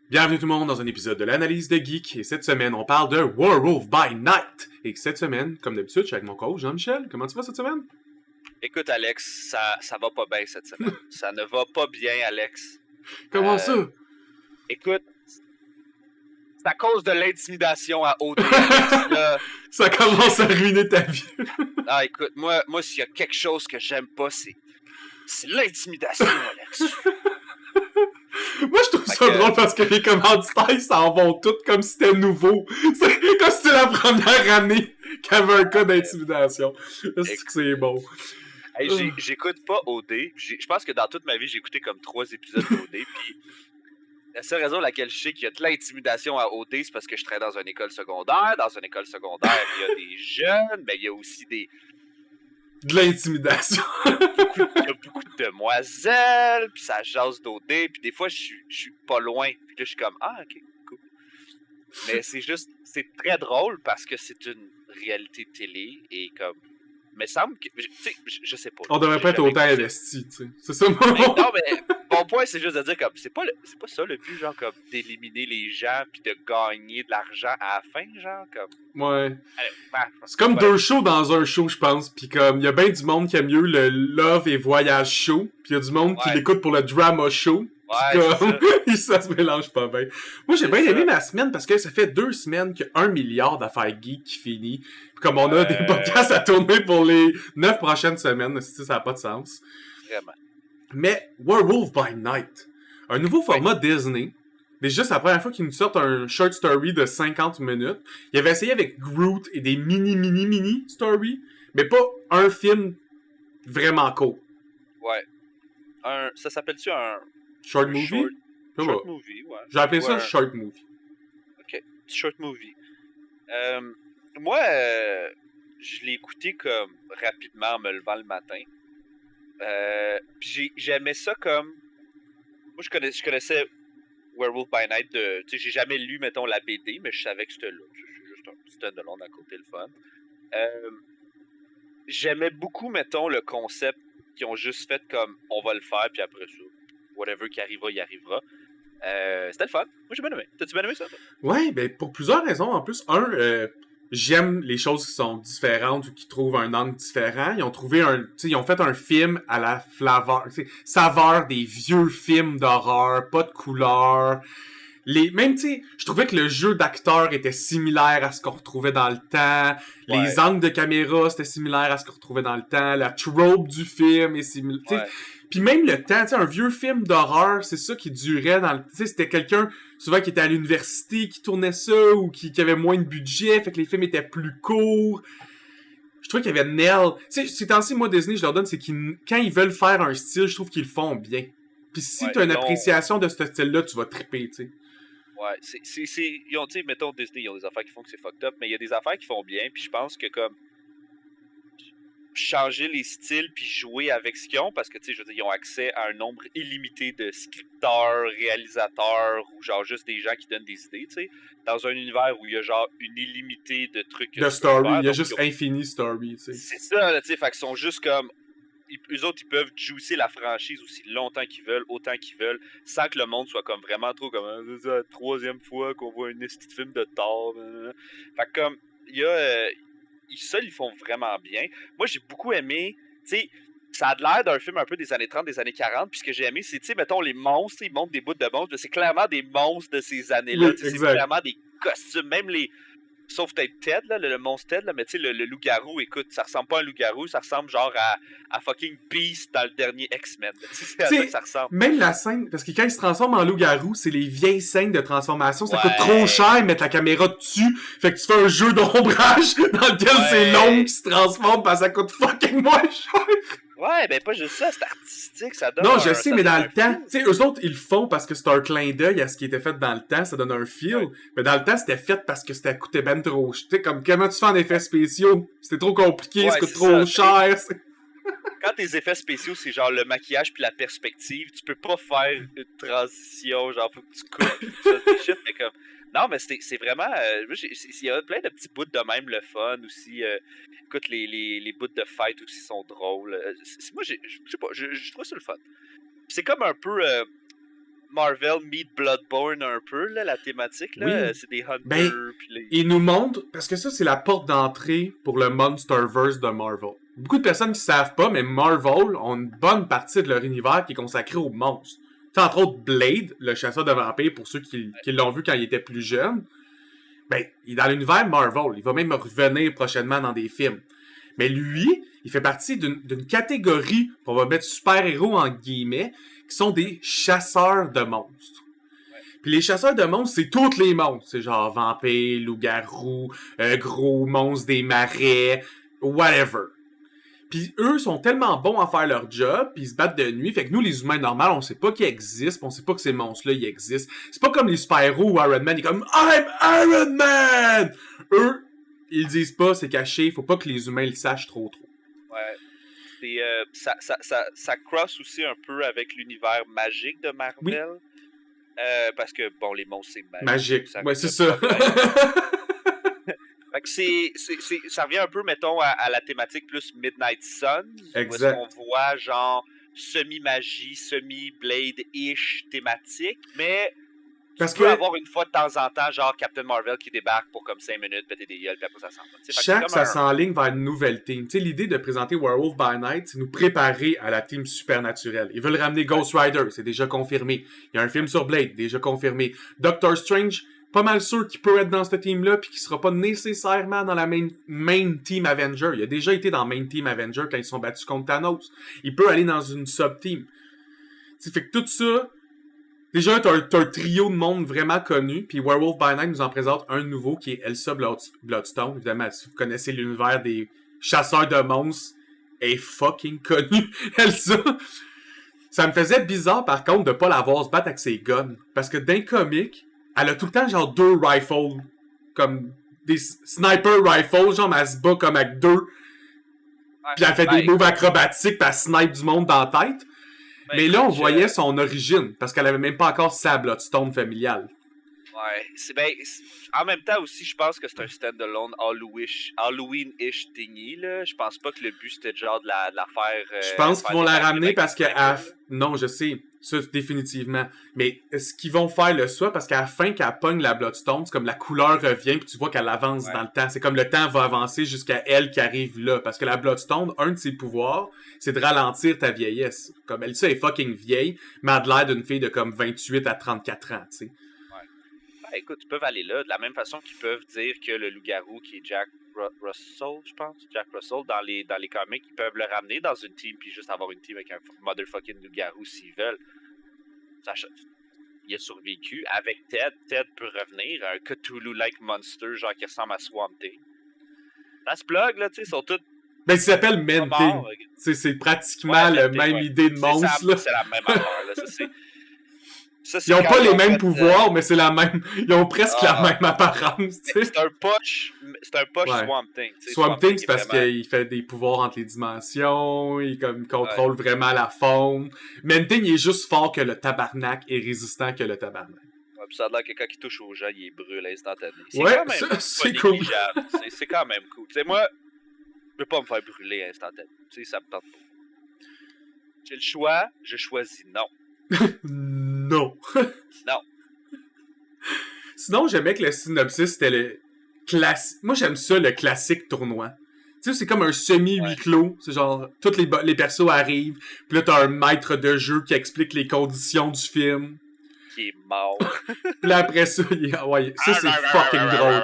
Bienvenue tout le monde dans un épisode de l'analyse de Geek, et cette semaine on parle de Werewolf by Night. Et cette semaine, comme d'habitude, je suis avec mon coach Jean-Michel. Comment tu vas cette semaine? Écoute, Alex, ça va pas bien cette semaine. Ça ne va pas bien, Alex. Comment ça? Écoute, c'est à cause de l'intimidation à OD, Alex. Là, Ça commence à ruiner ta vie. écoute, moi s'il y a quelque chose que j'aime pas, c'est l'intimidation, Alex. Moi, je trouve ça drôle parce que les commanditaires s'en vont toutes comme si c'était nouveau. C'est comme si c'était la première année qu'il y avait un cas d'intimidation. C'est bon. Hey, j'écoute pas OD. Je pense que dans toute ma vie, j'ai écouté comme 3 épisodes d'OD. Puis la seule raison pour laquelle je sais qu'il y a de l'intimidation à OD, c'est parce que je travaille dans une école secondaire. Dans une école secondaire, il y a des jeunes, mais il y a aussi de l'intimidation. Il y a beaucoup de demoiselles, puis ça jase d'OD, puis des fois, je suis pas loin. Puis là, je suis comme, ok, cool. Mais c'est très drôle parce que c'est une réalité de télé, et comme, mais semble que, tu sais, je sais pas. On devrait pas être autant investi, tu sais. C'est ça, mon Non, mais mon point, c'est juste de dire, comme, c'est pas ça le but, genre, comme, d'éliminer les gens, puis de gagner de l'argent à la fin, genre, comme. Ouais. C'est comme deux shows dans un show, je pense. Puis comme, il y a bien du monde qui aime mieux le Love et Voyage show. Puis il y a du monde qui l'écoute pour le Drama show. Pis comme, ça se mélange pas bien. Moi, j'ai bien aimé ma semaine parce que ça fait 2 semaines qu'il y a 1 milliard d'affaires geeks qui finit. Puis comme on a des podcasts à tourner pour les 9 prochaines semaines, ça n'a pas de sens. Vraiment. Mais Werewolf by Night, un nouveau format Disney. Déjà, c'est la première fois qu'ils nous sortent un short story de 50 minutes. Ils avaient essayé avec Groot et des mini stories, mais pas un film vraiment court. Ouais. Ça s'appelle-tu un... Short movie? Short movie, ouais. J'ai appelé ça short movie. Ok, short movie. Moi, je l'ai écouté comme rapidement en me levant le matin. Puis j'aimais ça comme... Moi, je connaissais Werewolf by Night de... Tu sais, j'ai jamais lu, mettons, la BD, mais je savais que c'était là. C'est juste un petit stand-alone à côté, le fun. J'aimais beaucoup, mettons, le concept qu'ils ont juste fait comme on va le faire, puis après ça, whatever qui arrivera, il arrivera. C'était le fun. Moi, j'ai bien aimé. T'as-tu bien aimé ça, toi? Ouais, ben pour plusieurs raisons. En plus, j'aime les choses qui sont différentes ou qui trouvent un angle différent. Ils ont trouvé ils ont fait un film à la saveur des vieux films d'horreur, pas de couleur. Même, tu sais, je trouvais que le jeu d'acteur était similaire à ce qu'on retrouvait dans le temps. Ouais. Les angles de caméra, c'était similaire à ce qu'on retrouvait dans le temps. La trope du film est similaire. Ouais. Puis même le temps, tu sais, un vieux film d'horreur, c'est ça qui durait dans le... Tu sais, c'était quelqu'un, souvent, qui était à l'université, qui tournait ça, ou qui avait moins de budget, fait que les films étaient plus courts. Je trouvais qu'il y avait Nell. Tu sais, ces temps-ci, moi, Disney, je leur donne, c'est quand ils veulent faire un style, je trouve qu'ils le font bien. Puis si t'as une appréciation de ce style-là, tu vas triper, tu sais. Ouais, ils ont, tu sais, mettons, Disney, ils ont des affaires qui font que c'est fucked up, mais il y a des affaires qui font bien, puis je pense que, comme, changer les styles puis jouer avec ce qu'ils ont, parce que, tu sais, je veux dire, ils ont accès à un nombre illimité de scripteurs, réalisateurs, ou genre juste des gens qui donnent des idées, tu sais, dans un univers où il y a genre une illimitée de trucs. De story, il y a juste infini story, tu sais. C'est ça, tu sais, fait qu'ils sont juste comme... Eux autres, ils peuvent juicer la franchise aussi longtemps qu'ils veulent, autant qu'ils veulent, sans que le monde soit comme vraiment trop comme c'est la 3e fois qu'on voit un petit film de Thor. Fait que comme, il y a... ça, ils font vraiment bien. Moi, j'ai beaucoup aimé, tu sais, ça a l'air d'un film un peu des années 30, des années 40, puis ce que j'ai aimé, c'est, tu sais, mettons, les monstres, ils montrent des bouts de monstres, c'est clairement des monstres de ces années-là, oui, c'est clairement des costumes, même les... Sauf peut-être Ted, là, le monstre Ted, là, mais tu sais, le loup-garou, écoute, ça ressemble pas à un loup-garou, ça ressemble genre à fucking Beast dans le dernier X-Men. C'est à ça que ça ressemble. Même la scène, parce que quand il se transforme en loup-garou, c'est les vieilles scènes de transformation, ça coûte trop cher mettre la caméra dessus, fait que tu fais un jeu d'ombrage dans lequel c'est l'ombre qui se transforme, parce que ça coûte fucking moins cher. Ouais, ben pas juste ça, c'est artistique, ça donne. Non, je sais, mais dans le temps, tu sais, eux autres, ils le font parce que c'est un clin d'œil à ce qui était fait dans le temps, ça donne un feel. Ouais. Mais dans le temps, c'était fait parce que ça coûtait ben trop. Tu sais, comme comment tu fais en effets spéciaux? C'était trop compliqué, ça coûte trop cher. Quand tes effets spéciaux, c'est genre le maquillage puis la perspective, tu peux pas faire une transition, genre faut que tu coupes, ça, des shit, mais comme... Non, mais c'est vraiment... il y a plein de petits bouts de même, le fun aussi. Écoute, les bouts de fight aussi sont drôles. Moi, je sais pas, je trouve ça le fun. C'est comme un peu... Marvel meet Bloodborne un peu, là, la thématique, là. Oui. C'est des hunters, Ben, puis les... il nous montre, parce que ça, c'est la porte d'entrée pour le Monsterverse de Marvel. Beaucoup de personnes qui savent pas, mais Marvel ont une bonne partie de leur univers qui est consacrée aux monstres. T'sais, entre autres, Blade, le chasseur de vampires, pour ceux qui l'ont vu quand il était plus jeune, ben, il est dans l'univers Marvel. Il va même revenir prochainement dans des films. Mais lui, il fait partie d'une catégorie, on va mettre super-héros en guillemets, qui sont des chasseurs de monstres. Puis les chasseurs de monstres, c'est tous les monstres. C'est genre vampires, loups-garous, gros monstres des marais, whatever. Puis eux sont tellement bons à faire leur job, puis ils se battent de nuit, fait que nous, les humains normaux, on sait pas qu'ils existent, on sait pas que ces monstres-là, ils existent. C'est pas comme les super-héros où Iron Man est comme « I'm Iron Man! » Eux, ils disent pas, c'est caché, faut pas que les humains le sachent trop. Ouais. Et, ça cross aussi un peu avec l'univers magique de Marvel. Oui. Parce que, bon, les monstres, c'est Magique. Ça Ouais, c'est ça. Fait que ça revient un peu, mettons, à la thématique plus Midnight Suns. Exact. Où est-ce qu'on voit, genre, semi-magie, semi-Blade-ish thématique, mais Parce tu peux que avoir une fois de temps en temps, genre Captain Marvel qui débarque pour comme 5 minutes, péter des gueules, puis après ça s'en va. chaque, ça s'enligne vers une nouvelle team. Tu sais, l'idée de présenter Werewolf by Night, c'est nous préparer à la team supernaturelle. Ils veulent ramener Ghost Rider, c'est déjà confirmé. Il y a un film sur Blade, déjà confirmé. Doctor Strange, pas mal sûr qu'il peut être dans cette team-là, puis qu'il sera pas nécessairement dans la main team Avenger. Il a déjà été dans main team Avenger quand ils se sont battus contre Thanos. Il peut aller dans une sub-team. Tu sais, fait que tout ça, déjà, t'as un trio de monde vraiment connu, puis Werewolf by Night nous en présente un nouveau qui est Elsa Bloodstone. Évidemment, si vous connaissez l'univers des chasseurs de monstres, elle est fucking connue, Elsa. Ça me faisait bizarre, par contre, de pas la voir se battre avec ses guns. Parce que d'un comic, elle a tout le temps genre 2 rifles, comme des sniper rifles, genre, mais elle se bat comme avec 2. Puis elle fait des moves acrobatiques, puis elle snipe du monde dans la tête. Mais là, on voyait son origine, parce qu'elle avait même pas encore sa Bloodstone familiale. Ouais, en même temps aussi, je pense que c'est un stand-alone Halloween-ish thingy, là. Je pense pas que le but, c'était genre de la faire... je pense qu'ils vont la ramener parce que... Non, je sais, ça, définitivement. Mais est-ce qu'ils vont faire le soit? Parce qu'à la fin, qu'elle pogne la Bloodstone, c'est comme la couleur revient, puis tu vois qu'elle avance dans le temps. C'est comme le temps va avancer jusqu'à elle qui arrive là. Parce que la Bloodstone, un de ses pouvoirs, c'est de ralentir ta vieillesse. Comme elle, ça, est fucking vieille, mais elle a l'air d'une fille de comme 28 à 34 ans, tu sais. Écoute, ils peuvent aller là, de la même façon qu'ils peuvent dire que le loup-garou, qui est Jack Russell, je pense, Jack Russell, dans les comics, ils peuvent le ramener dans une team, puis juste avoir une team avec un motherfucking loup-garou s'ils veulent. Il a survécu. Avec Ted peut revenir, un Cthulhu-like monster, genre qui ressemble à Swamp Thing. Ça se plug, là, tu sais, ils sont tous... Ben, il s'appelle Menting. C'est pratiquement la même idée de monstre, là. C'est la même affaire, là, ça c'est... Ils ont pas les mêmes pouvoirs, mais c'est la même. Ils ont presque la même apparence. C'est un push Swamp Thing. Swamp Thing, c'est parce qu'il fait des pouvoirs entre les dimensions, il contrôle vraiment la faune. Menting, il est juste fort que le tabarnak et résistant que le tabarnak. Ouais, puis ça a l'air que quand il touche aux gens, il est brûle instantanément. C'est cool. C'est quand même cool. T'sais, moi, je veux pas me faire brûler instantanément. Ça me tente pas. J'ai le choix, je choisis non. Non. Non. Sinon, j'aimais que le synopsis, c'était le classique. Moi, j'aime ça, le classique tournoi. Tu sais, c'est comme un semi-huis clos. C'est genre, tous les persos arrivent, puis là, t'as un maître de jeu qui explique les conditions du film. Qui est mort. Puis là, après ça, ça, c'est fucking drôle.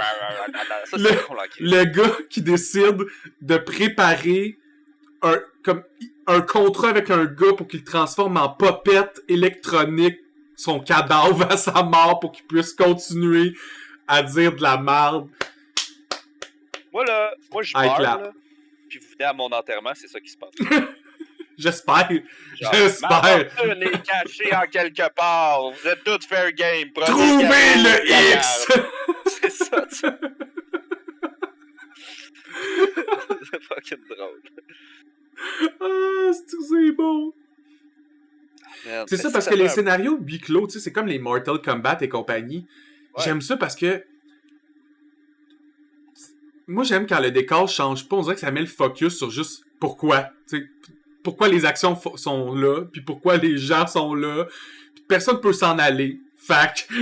Le gars qui décide de préparer un contrat avec un gars pour qu'il transforme en popette électronique son cadavre à sa mort pour qu'il puisse continuer à dire de la merde. Moi je meurs, là, puis vous venez à mon enterrement, c'est ça qui se passe. J'espère. J'espère. Les caché en quelque part. Vous êtes tous fair game. Trouvez le X! C'est ça, tu sais. C'est fucking drôle. Ah, c'est beau. C'est ça, parce que les scénarios huis clos, tu sais, c'est comme les Mortal Kombat et compagnie. Ouais. J'aime ça parce que moi, j'aime quand le décor change pas. On dirait que ça met le focus sur juste pourquoi. Tu sais, pourquoi les actions sont là, puis pourquoi les gens sont là. Puis personne peut s'en aller. Fait que,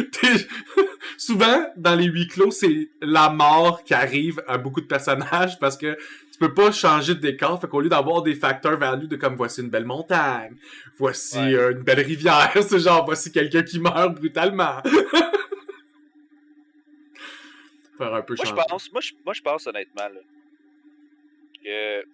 souvent, dans les huis clos, c'est la mort qui arrive à beaucoup de personnages parce que tu peux pas changer de décor. Fait qu'au lieu d'avoir des facteurs value de comme voici une belle montagne, voici une belle rivière, c'est genre voici quelqu'un qui meurt brutalement. Faire un peu changer. Moi, je pense honnêtement là, que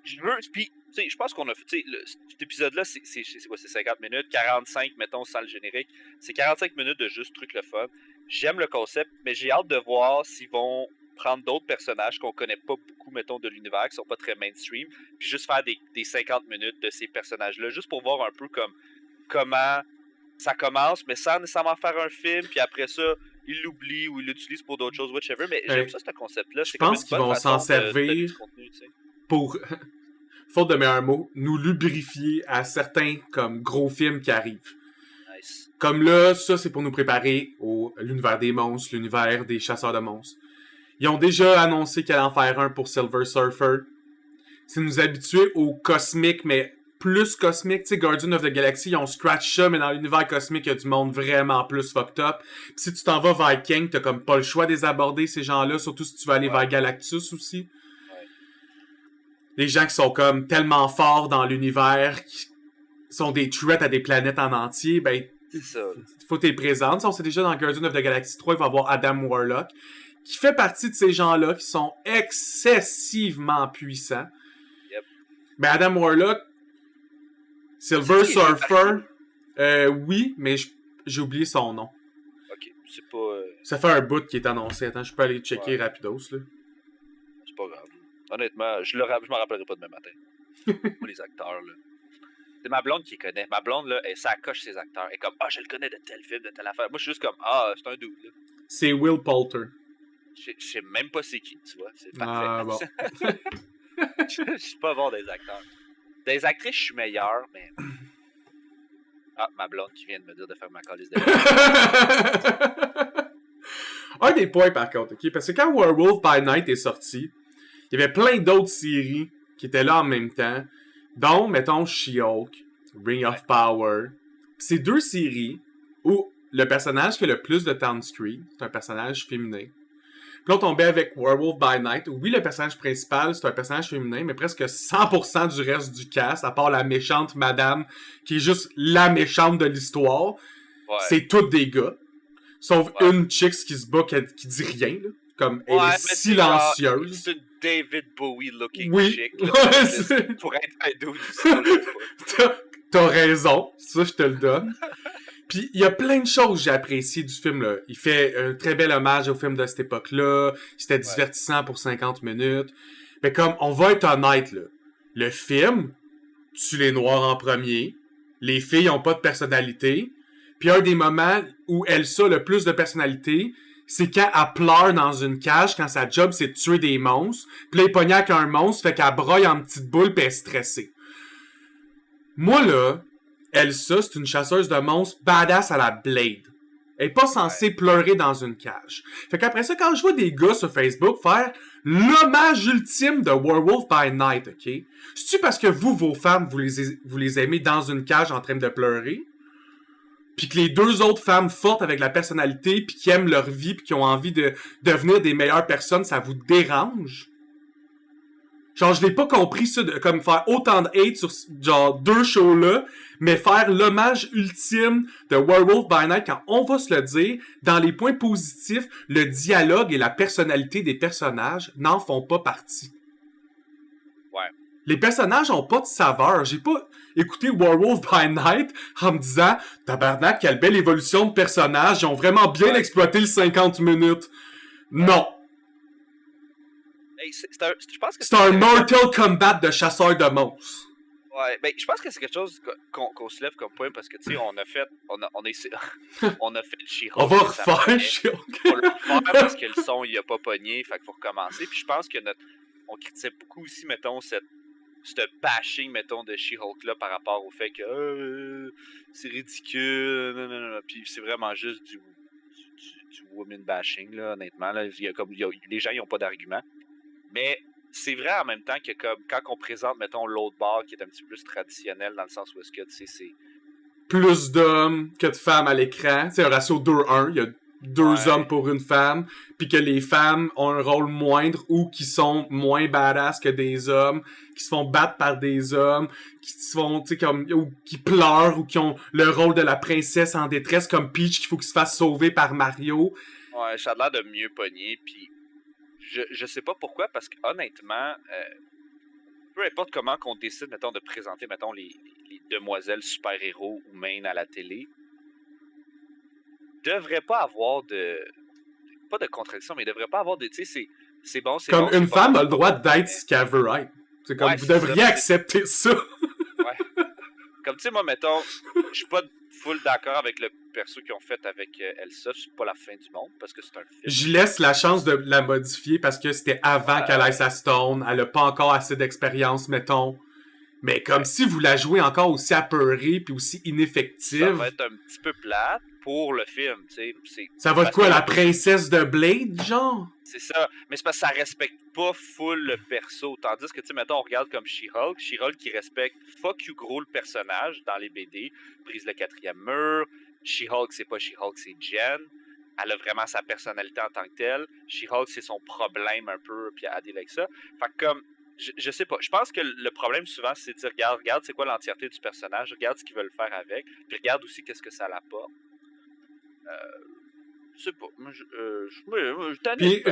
je veux. Puis, tu sais, je pense qu'on a fait. Tu sais, cet épisode-là, c'est quoi? C'est 50 minutes, 45, mettons, sans le générique. C'est 45 minutes de juste truc le fun. J'aime le concept, mais j'ai hâte de voir s'ils vont prendre d'autres personnages qu'on connaît pas beaucoup, mettons, de l'univers, qui sont pas très mainstream, puis juste faire des 50 minutes de ces personnages-là, juste pour voir un peu comme comment ça commence, mais sans nécessairement faire un film, puis après ça, ils l'oublient ou ils l'utilisent pour d'autres choses, whatever. Mais j'aime ça, ce concept-là. Je pense qu'ils vont s'en servir pour, faute de meilleurs mots, nous lubrifier à certains comme gros films qui arrivent. Nice. Comme là, ça, c'est pour nous préparer à l'univers des monstres, l'univers des chasseurs de monstres. Ils ont déjà annoncé qu'elle allait en faire un pour Silver Surfer. C'est nous habituer au cosmique, mais plus cosmique. Tu sais, Guardians of the Galaxy, ils ont scratch ça, mais dans l'univers cosmique, il y a du monde vraiment plus fucked up. Pis si tu t'en vas vers King, t'as comme pas le choix de les aborder, ces gens-là, surtout si tu veux aller vers Galactus aussi. Ouais. Les gens qui sont comme tellement forts dans l'univers, qui sont des threats à des planètes en entier, ben, faut t'es présentes. On sait déjà dans Guardians of the Galaxy 3, il va y avoir Adam Warlock, qui fait partie de ces gens-là qui sont excessivement puissants. Yep. Ben, Adam Warlock, Silver Surfer, oui, mais j'ai oublié son nom. Ok, c'est pas... Ça fait un bout qui est annoncé. Attends, je peux aller checker rapidos, là. C'est pas grave. Honnêtement, je m'en rappellerai pas demain matin. Pour les acteurs, là. C'est ma blonde qui les connaît. Ma blonde, là, elle s'accroche ses acteurs. Elle est comme, je le connais de tel film, de telle affaire. Moi, je suis juste comme, c'est un dude, là. C'est Will Poulter. Je sais même pas c'est qui, tu vois. C'est parfait. Ah, bon. Je suis pas bon des acteurs. Des actrices, je suis meilleur, mais... ma blonde qui vient de me dire de faire ma calice de... Un des points, par contre, ok? Parce que quand Werewolf by Night est sorti, il y avait plein d'autres séries qui étaient là en même temps, dont, mettons, She-Hulk, Ring of Power. Pis c'est deux séries où le personnage qui a le plus de temps de screen, c'est un personnage féminin. Puis là, on tombait avec Werewolf by Night. Oui, le personnage principal, c'est un personnage féminin, mais presque 100% du reste du cast, à part la méchante madame, qui est juste la méchante de l'histoire, c'est toutes des gars. Sauf une chicks qui se bat, qui dit rien, là. Comme, elle est silencieuse. C'est une David Bowie-looking chick. Pour être un dude. T'as raison. Ça, je te le donne. Puis, il y a plein de choses que j'ai appréciées du film, là. Il fait un très bel hommage au film de cette époque-là. C'était divertissant pour 50 minutes. Mais comme, on va être honnête, là. Le film tue les Noirs en premier. Les filles ont pas de personnalité. Puis, un des moments où Elsa a le plus de personnalité, c'est quand elle pleure dans une cage, quand sa job, c'est de tuer des monstres. Puis là, elle pognac avec un monstre, fait qu'elle broye en petites boules, puis elle est stressée. Moi, là... Elsa, c'est une chasseuse de monstres badass à la Blade. Elle est pas censée pleurer dans une cage. Fait qu'après ça, quand je vois des gars sur Facebook faire l'hommage ultime de Werewolf by Night, ok? C'est-tu parce que vous, vos femmes, vous les aimez dans une cage en train de pleurer? Puis que les deux autres femmes fortes avec la personnalité, puis qui aiment leur vie, puis qui ont envie de devenir des meilleures personnes, ça vous dérange? Genre, je l'ai pas compris ça, comme faire autant de hate sur, genre, deux shows-là, mais faire l'hommage ultime de Werewolf by Night, quand on va se le dire, dans les points positifs, le dialogue et la personnalité des personnages n'en font pas partie. Ouais. Les personnages ont pas de saveur. J'ai pas écouté Werewolf by Night en me disant, tabarnak, quelle belle évolution de personnages, ils ont vraiment bien exploité le 50 minutes. Non. Je pense que c'est un Mortal Kombat de chasseurs de monstres. Ouais, ben je pense que c'est quelque chose qu'on se lève comme point parce que tu sais on a fait She-Hulk. On va refaire She-Hulk. On le refaire parce que le son il a pas pogné, fait qu'il faut recommencer. Puis je pense que on critiquait beaucoup aussi mettons ce bashing mettons de She-Hulk là par rapport au fait que c'est ridicule, non. Puis c'est vraiment juste du woman bashing là honnêtement là, les gens ils ont pas d'argument. Mais c'est vrai en même temps que comme quand on présente, mettons, l'autre bar qui est un petit peu plus traditionnel dans le sens où est-ce que, tu sais, c'est plus d'hommes que de femmes à l'écran. C'est un ratio 2-1. Il y a 2 hommes pour une femme. Puis que les femmes ont un rôle moindre ou qui sont moins badass que des hommes, qui se font battre par des hommes, qui se font, tu sais, comme, ou qui pleurent ou qui ont le rôle de la princesse en détresse comme Peach qu'il faut qu'il se fasse sauver par Mario. Ouais, ça a l'air de mieux pogner, puis je sais pas pourquoi, parce que honnêtement, peu importe comment qu'on décide, mettons, de présenter, mettons, les demoiselles super-héros ou main à la télé, devrait pas avoir pas de contradiction, mais il devrait pas avoir de, tu sais, c'est bon, c'est comme bon. une femme a le droit d'être ce qu'elle veut être. C'est comme, vous devriez accepter ça. Ouais. Comme, tu sais, moi, mettons, je suis pas full d'accord avec le perso qu'ils ont fait avec Elsa, c'est pas la fin du monde, parce que c'est un film. Je laisse la chance de la modifier parce que c'était avant qu'elle aille sa Stone, elle a pas encore assez d'expérience, mettons. Mais comme si vous la jouez encore aussi apeurée puis aussi ineffective. Ça va être un petit peu plate pour le film, tu sais. Ça va être quoi, la princesse de Blade, genre? C'est ça, mais c'est parce que ça respecte pas full le perso. Tandis que, tu sais, mettons, on regarde comme She-Hulk. She-Hulk qui respecte fuck you gros le personnage dans les BD, brise le 4e mur. She-Hulk, c'est pas She-Hulk, c'est Jen. Elle a vraiment sa personnalité en tant que telle. She-Hulk, c'est son problème un peu, puis elle deal avec ça. Fait que comme, je sais pas. Je pense que le problème souvent, c'est de dire, regarde c'est quoi l'entièreté du personnage, regarde ce qu'ils veulent faire avec, puis regarde aussi qu'est-ce que ça l'apporte. Je sais pas. Puis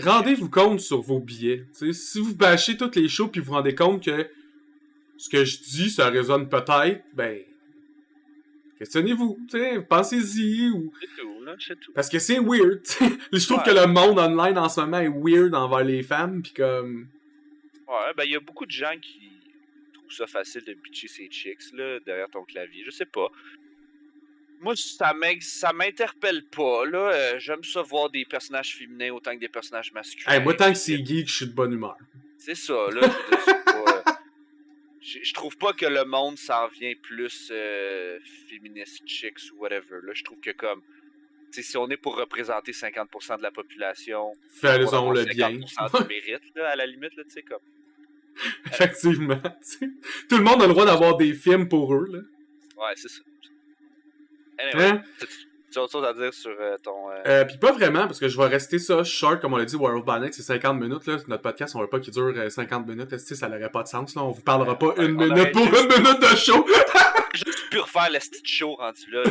rendez-vous compte sur vos billets. T'sais, si vous bâchez toutes les shows puis vous vous rendez compte que ce que je dis, ça résonne peut-être, ben questionnez-vous, pensez-y ou. C'est tout, là, c'est tout. Parce que c'est weird. Je trouve que le monde online en ce moment est weird envers les femmes puis comme. Ouais, ben il y a beaucoup de gens qui trouvent ça facile de bitcher ces chicks là derrière ton clavier. Je sais pas. Moi, ça m'interpelle pas, là. J'aime ça voir des personnages féminins autant que des personnages masculins. Hey, moi, tant que c'est geek, je suis de bonne humeur. C'est ça, là. Je trouve pas que le monde s'en vient plus féministe chicks ou whatever. Là, je trouve que comme... si on est pour représenter 50% de la population... Faisons le bien. 50% du mérite, là, à la limite, là, tu sais, comme... Effectivement. Tout le monde a le droit d'avoir des films pour eux, là. Ouais, c'est ça. Anyway, tu as autre chose à dire sur ton... Puis pas vraiment, parce que je vais rester ça short, comme on l'a dit, World by Night, c'est 50 minutes, là. Notre podcast, on veut pas qu'il dure 50 minutes, ça n'aurait pas de sens, là. On vous parlera pas une minute pour une minute de show. Juste pu refaire le style show rendu là.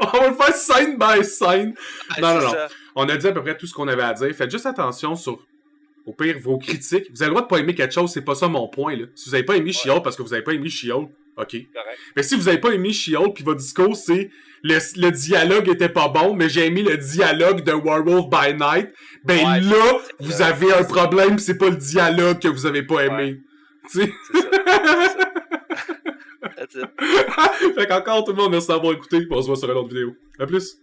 On va le faire scène by scène. Non. Ça. On a dit à peu près tout ce qu'on avait à dire. Faites juste attention sur, au pire, vos critiques. Vous avez le droit de pas aimer quelque chose, c'est pas ça mon point, là. Si vous avez pas aimé She-Hulk parce que vous avez pas aimé She-Hulk, ok. Correct. Mais si vous avez pas aimé She-Hulk pis votre discours c'est le dialogue était pas bon, mais j'ai aimé le dialogue de Werewolf by Night, ben ouais, là, vous avez un problème pis c'est pas le dialogue que vous avez pas aimé. Tu sais? C'est ça. That's it. Fait qu'encore tout le monde merci d'avoir écouté, on se voit sur une autre vidéo. À plus!